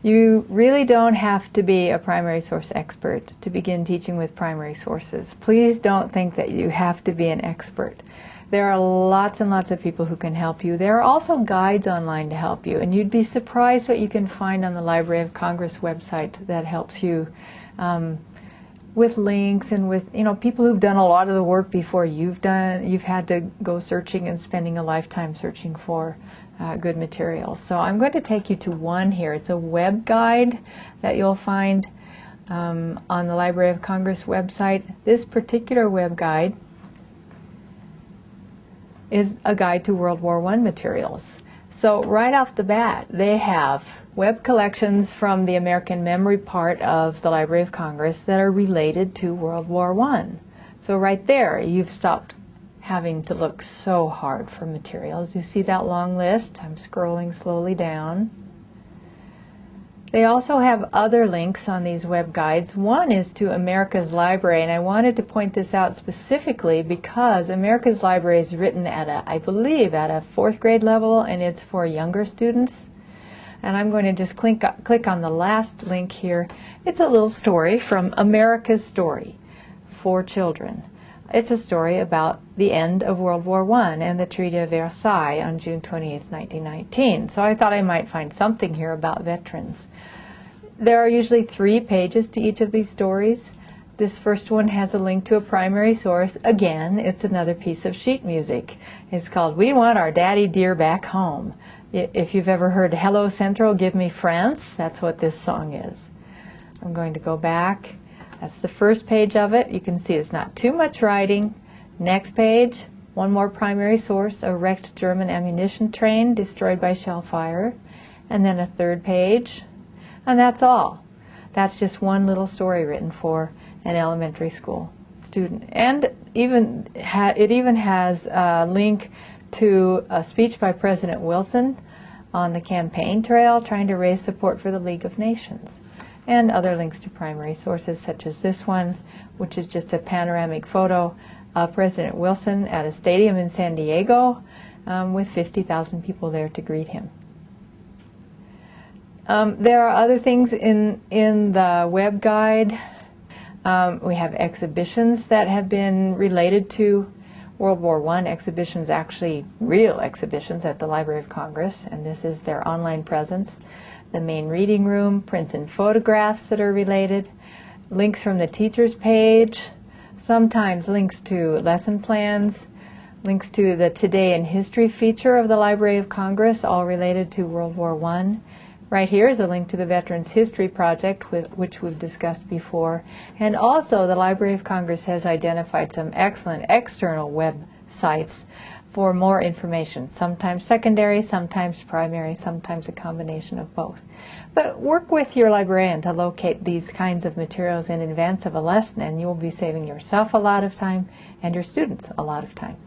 You really don't have to be a primary source expert to begin teaching with primary sources. Please don't think that you have to be an expert. There are lots and lots of people who can help you. There are also guides online to help you, and you'd be surprised what you can find on the Library of Congress website that helps you with links and with people who've done a lot of the work before you've done. You've had to go searching and spending a lifetime searching for good materials. So I'm going to take you to one here. It's a web guide that you'll find on the Library of Congress website. This particular web guide is a guide to World War I materials. So right off the bat, they have web collections from the American memory part of the Library of Congress that are related to World War I. So right there, you've stopped having to look so hard for materials. You see that long list? I'm scrolling slowly down. They also have other links on these web guides. One is to America's Library, and I wanted to point this out specifically because America's Library is written at I believe at a 4th grade level, and it's for younger students. And I'm going to just click on the last link here. It's a little story from America's Story for children. It's a story about the end of World War I and the Treaty of Versailles on June 28, 1919. So I thought I might find something here about veterans. There are usually 3 pages to each of these stories. This first one has a link to a primary source. Again, it's another piece of sheet music. It's called "We Want Our Daddy Dear Back Home." If you've ever heard "Hello Central, Give Me France," that's what this song is. I'm going to go back. That's the first page of it. You can see it's not too much writing. Next page, one more primary source, a wrecked German ammunition train destroyed by shell fire. And then a 3rd page. And that's all. That's just one little story written for an elementary school student. And it even has a link to a speech by President Wilson on the campaign trail trying to raise support for the League of Nations. And other links to primary sources such as this one, which is just a panoramic photo of President Wilson at a stadium in San Diego with 50,000 people there to greet him. There are other things in the web guide. We have exhibitions that have been related to World War I, exhibitions, actually real exhibitions at the Library of Congress, and this is their online presence. The main reading room, prints and photographs that are related, links from the teacher's page, sometimes links to lesson plans, links to the Today in History feature of the Library of Congress, all related to World War I. Right here is a link to the Veterans History Project, which we've discussed before. And also, the Library of Congress has identified some excellent external websites for more information, sometimes secondary, sometimes primary, sometimes a combination of both. But work with your librarian to locate these kinds of materials in advance of a lesson, and you will be saving yourself a lot of time and your students a lot of time.